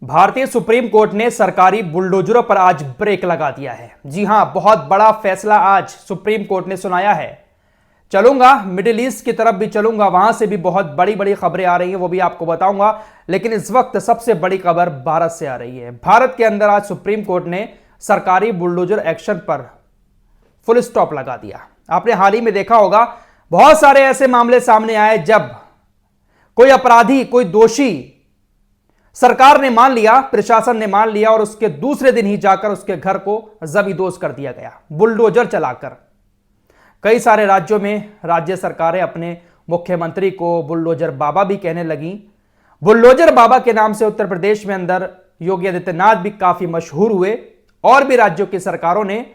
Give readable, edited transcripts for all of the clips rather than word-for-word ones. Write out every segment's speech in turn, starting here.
भारतीय supreme court ने सरकारी बुलडोजरों पर आज ब्रेक लगा दिया है। जी हां, बहुत बड़ा फैसला आज सुप्रीम कोर्ट ने सुनाया है। चलूंगा मिडिल ईस्ट की तरफ भी चलूंगा, वहां से भी बहुत बड़ी बड़ी खबरें आ रही हैं, वो भी आपको बताऊंगा। लेकिन इस वक्त सबसे बड़ी खबर भारत से आ रही है। भारत के अंदर आज सुप्रीम कोर्ट ने सरकारी बुलडोजर एक्शन पर फुल स्टॉप लगा दिया। आपने हाल ही में देखा होगा, बहुत सारे ऐसे मामले सामने आए जब कोई अपराधी, कोई दोषी सरकार ने मान लिया, प्रशासन ने मान लिया और उसके दूसरे दिन ही जाकर उसके घर को जमींदोज कर दिया गया बुलडोजर चलाकर। कई सारे राज्यों में राज्य सरकारें अपने मुख्यमंत्री को बुलडोजर बाबा भी कहने लगी। बुलडोजर बाबा के नाम से उत्तर प्रदेश में अंदर योगी आदित्यनाथ भी काफी मशहूर हुए और भी राज्यों की सरकारों ने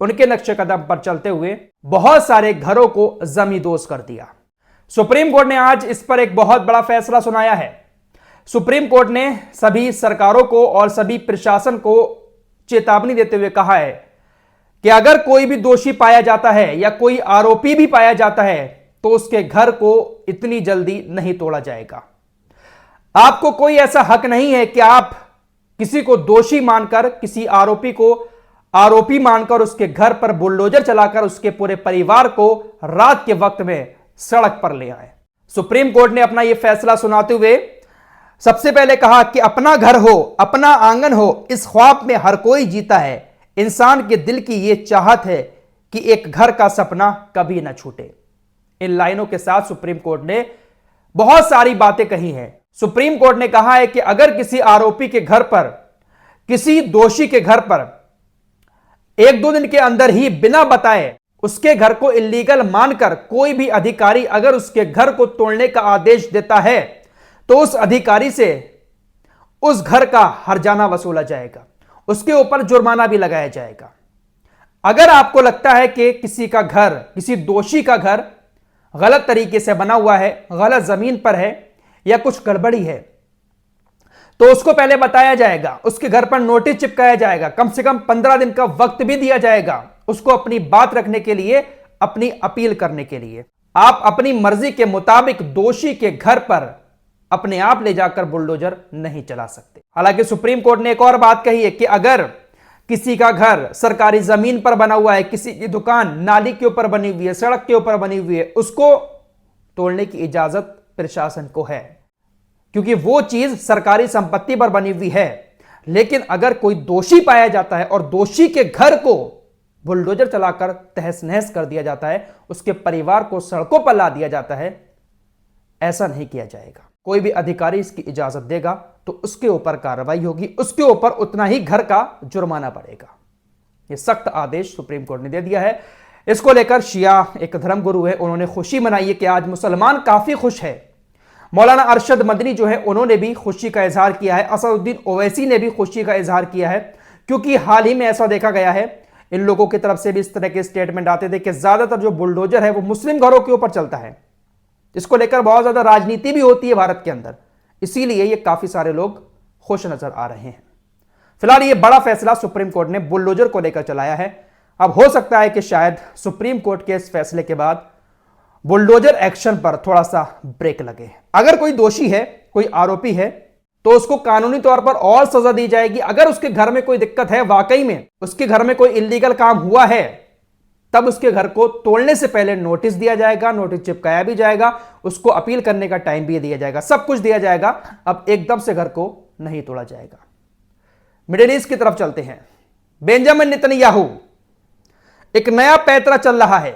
उनके नक्शे कदम पर चलते हुए बहुत सारे घरों को जमींदोज कर दिया। सुप्रीम कोर्ट ने आज इस पर एक बहुत बड़ा फैसला सुनाया है। सुप्रीम कोर्ट ने सभी सरकारों को और सभी प्रशासन को चेतावनी देते हुए कहा है कि अगर कोई भी दोषी पाया जाता है या कोई आरोपी भी पाया जाता है तो उसके घर को इतनी जल्दी नहीं तोड़ा जाएगा। आपको कोई ऐसा हक नहीं है कि आप किसी को दोषी मानकर, किसी आरोपी को आरोपी मानकर उसके घर पर बुलडोजर चलाकर उसके पूरे परिवार को रात के वक्त में सड़क पर ले आए। सुप्रीम कोर्ट ने अपना यह फैसला सुनाते हुए सबसे पहले कहा कि अपना घर हो, अपना आंगन हो, इस ख्वाब में हर कोई जीता है। इंसान के दिल की यह चाहत है कि एक घर का सपना कभी ना छूटे। इन लाइनों के साथ सुप्रीम कोर्ट ने बहुत सारी बातें कही हैं। सुप्रीम कोर्ट ने कहा है कि अगर किसी आरोपी के घर पर, किसी दोषी के घर पर एक दो दिन के अंदर ही बिना बताए उसके घर को इल्लीगल मानकर कोई भी अधिकारी अगर उसके घर को तोड़ने का आदेश देता है तो उस अधिकारी से उस घर का हर्जाना वसूला जाएगा, उसके ऊपर जुर्माना भी लगाया जाएगा। अगर आपको लगता है कि किसी का घर, किसी दोषी का घर गलत तरीके से बना हुआ है, गलत जमीन पर है या कुछ गड़बड़ी है, तो उसको पहले बताया जाएगा, उसके घर पर नोटिस चिपकाया जाएगा, कम से कम 15 दिन का वक्त भी दिया जाएगा उसको अपनी बात रखने के लिए, अपनी अपील करने के लिए। आप अपनी मर्जी के मुताबिक दोषी के घर पर अपने आप ले जाकर बुलडोजर नहीं चला सकते। हालांकि सुप्रीम कोर्ट ने एक और बात कही है कि अगर किसी का घर सरकारी जमीन पर बना हुआ है, किसी की दुकान नाली के ऊपर बनी हुई है, सड़क के ऊपर बनी हुई है, उसको तोड़ने की इजाजत प्रशासन को है, क्योंकि वो चीज सरकारी संपत्ति पर बनी हुई है। लेकिन अगर कोई दोषी पाया जाता है और दोषी के घर को बुलडोजर चलाकर तहस नहस कर दिया जाता है, उसके परिवार को सड़कों पर ला दिया जाता है, ऐसा नहीं किया जाएगा। कोई भी अधिकारी इसकी इजाजत देगा तो उसके ऊपर कार्रवाई होगी, उसके ऊपर उतना ही घर का जुर्माना पड़ेगा। यह सख्त आदेश सुप्रीम कोर्ट ने दे दिया है। इसको लेकर शिया एक धर्मगुरु है, उन्होंने खुशी मनाई है कि आज मुसलमान काफी खुश है। मौलाना अरशद मदनी जो है उन्होंने भी खुशी का इजहार किया है। असदुद्दीन ओवैसी ने भी खुशी का इजहार किया है, क्योंकि हाल ही में ऐसा देखा गया है, इन लोगों की तरफ से भी इस तरह के स्टेटमेंट आते थे कि ज्यादातर जो बुलडोजर है वो मुस्लिम घरों के ऊपर चलता है। इसको लेकर बहुत ज्यादा राजनीति भी होती है भारत के अंदर, इसीलिए ये काफी सारे लोग खुश नजर आ रहे हैं। फिलहाल ये बड़ा फैसला सुप्रीम कोर्ट ने बुलडोजर को लेकर चलाया है। अब हो सकता है कि शायद सुप्रीम कोर्ट के इस फैसले के बाद बुलडोजर एक्शन पर थोड़ा सा ब्रेक लगे। अगर कोई दोषी है, कोई आरोपी है, तो उसको कानूनी तौर पर और सजा दी जाएगी। अगर उसके घर में कोई दिक्कत है, वाकई में उसके घर में कोई इल्लीगल काम हुआ है, तब उसके घर को तोड़ने से पहले नोटिस दिया जाएगा, नोटिस चिपकाया भी जाएगा, उसको अपील करने का टाइम भी दिया जाएगा, सब कुछ दिया जाएगा। अब एकदम से घर को नहीं तोड़ा जाएगा। मिडिल ईस्ट की तरफ चलते हैं। बेंजामिन नेतन्याहू, एक नया पैंतरा चल रहा है।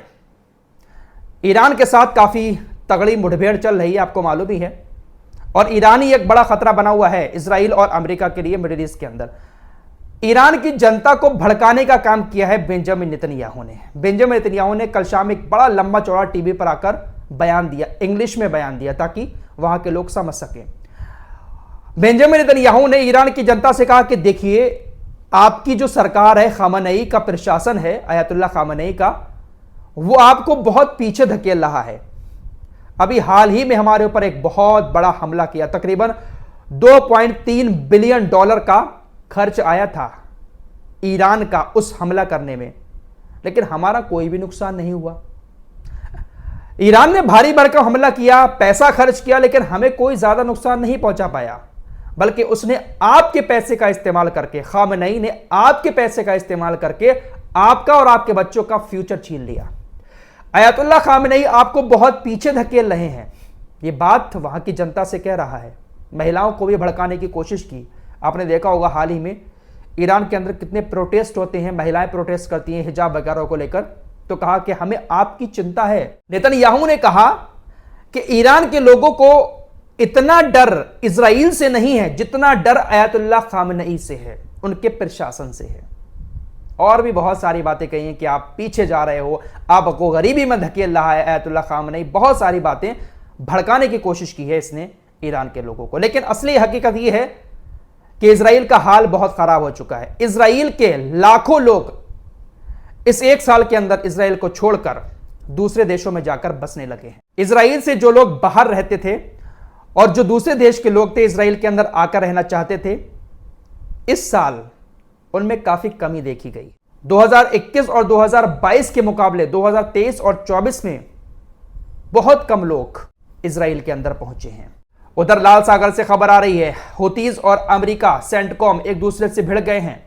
ईरान के साथ काफी तगड़ी मुठभेड़ चल रही है, आपको मालूम ही है, और ईरान ही एक बड़ा खतरा बना हुआ है इजराइल और अमेरिका के लिए मिडिल ईस्ट के अंदर। ईरान की जनता को भड़काने का काम किया है बेंजामिन नेतन्याहू ने। बेंजामिन नेतन्याहू ने कल शाम एक बड़ा लंबा चौड़ा टीवी पर आकर बयान दिया, इंग्लिश में बयान दिया, ताकि वहां के लोग समझ सकें। बेंजामिन नेतन्याहू ने ईरान की जनता से कहा कि देखिए, आपकी जो सरकार है, खामेनेई का प्रशासन है, अयतुल्ला खामेनेई का, वो आपको बहुत पीछे धकेल रहा है। अभी हाल ही में हमारे ऊपर एक बहुत बड़ा हमला किया, तकरीबन $2.3 बिलियन का खर्च आया था ईरान का उस हमला करने में, लेकिन हमारा कोई भी नुकसान नहीं हुआ। ईरान ने भारी भरकम हमला किया, पैसा खर्च किया, लेकिन हमें कोई ज्यादा नुकसान नहीं पहुंचा पाया। बल्कि उसने आपके पैसे का इस्तेमाल करके, खामेनेई ने आपके पैसे का इस्तेमाल करके आपका और आपके बच्चों का फ्यूचर छीन लिया। अयातुल्लाह खामेनेई आपको बहुत पीछे धकेल रहे हैं। यह बात वहां की जनता से कह रहा है। महिलाओं को भी भड़काने की कोशिश की। आपने देखा होगा हाल ही में ईरान के अंदर कितने प्रोटेस्ट होते हैं, महिलाएं प्रोटेस्ट करती हैं हिजाब वगैरह को लेकर। तो कहा कि हमें आपकी चिंता है। नेतन्याहू ने कहा कि ईरान के लोगों को इतना डर इजराइल से नहीं है जितना डर अयातुल्लाह खामेनेई से है, उनके प्रशासन से है। और भी बहुत सारी बातें कही हैं कि आप पीछे जा रहे हो, आपको गरीबी में धकेल रहा है अयातुल्लाह खामेनेई। बहुत सारी बातें भड़काने की कोशिश की है इसने ईरान के लोगों को। लेकिन असली हकीकत यह है कि इजराइल का हाल बहुत खराब हो चुका है। इजराइल के लाखों लोग इस एक साल के अंदर इजराइल को छोड़कर दूसरे देशों में जाकर बसने लगे हैं। इजराइल से जो लोग बाहर रहते थे और जो दूसरे देश के लोग थे इजराइल के अंदर आकर रहना चाहते थे, इस साल उनमें काफी कमी देखी गई। 2021 और 2022 के मुकाबले 2023 और 24 में बहुत कम लोग इजराइल के अंदर पहुंचे हैं। उधर लाल सागर से खबर आ रही है, हुतीज और अमेरिका सेंटकॉम एक दूसरे से भिड़ गए हैं।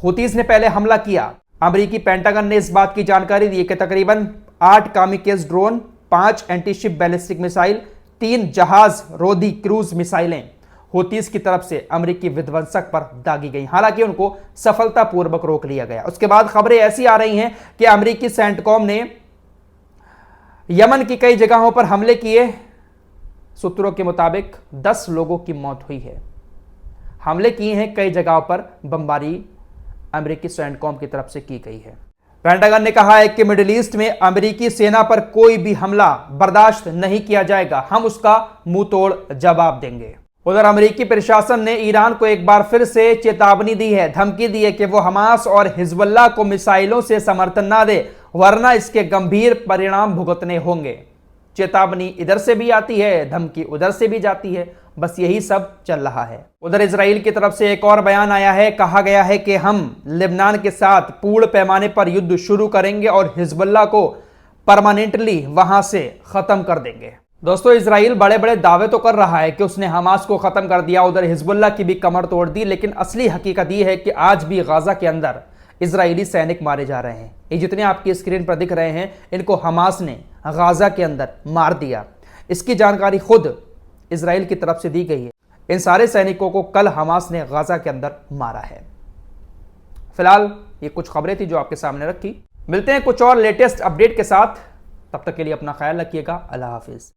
हुतीज ने पहले हमला किया। अमेरिकी पेंटागन ने इस बात की जानकारी दी कि तकरीबन 8 kamikaze drone, 5 antiship ballistic missile, 3 जहाज रोधी क्रूज मिसाइलें हुतीज की तरफ से अमेरिकी विध्वंसक पर दागी गई। हालांकि उनको सफलतापूर्वक रोक लिया गया। उसके बाद खबरें ऐसी आ रही हैं कि अमेरिकी सेंटकॉम ने यमन की कई जगहों पर हमले किए। सूत्रों के मुताबिक 10 लोगों की मौत हुई है। हमले किए हैं कई जगहों पर, बमबारी अमेरिकी सेंटकॉम की तरफ से की गई है। पेंटागन ने कहा है कि मिडिल ईस्ट में अमेरिकी सेना पर कोई भी हमला बर्दाश्त नहीं किया जाएगा, हम उसका मुंह तोड़ जवाब देंगे। उधर अमेरिकी प्रशासन ने ईरान को एक बार फिर से चेतावनी दी है, धमकी दी है कि वो हमास और हिजबुल्लाह को मिसाइलों से समर्थन ना दे, वरना इसके गंभीर परिणाम भुगतने होंगे। चेतावनी इधर से भी आती है, धमकी उधर से भी जाती है, बस यही सब चल रहा है। उधर इजराइल की तरफ से एक और बयान आया है। कहा गया है कि हम लेबनान के साथ पूर्ण पैमाने पर युद्ध शुरू करेंगे और हिजबुल्लाह को परमानेंटली वहां से खत्म कर देंगे। दोस्तों, इजराइल बड़े बड़े दावे तो कर रहा है कि उसने हमास को खत्म कर दिया, उधर हिजबुल्लाह की भी कमर तोड़ दी, लेकिन असली हकीकत यह है कि आज भी गाजा के अंदर इजरायली सैनिक मारे जा रहे हैं। ये जितने आपकी स्क्रीन पर दिख रहे हैं, इनको हमास ने गाजा के अंदर मार दिया। इसकी जानकारी खुद इजराइल की तरफ से दी गई है। इन सारे सैनिकों को कल हमास ने गाजा के अंदर मारा है। फिलहाल ये कुछ खबरें थी जो आपके सामने रखी। मिलते हैं कुछ और लेटेस्ट अपडेट के साथ, तब तक के लिए अपना ख्याल रखिएगा। अल्लाह हाफिज।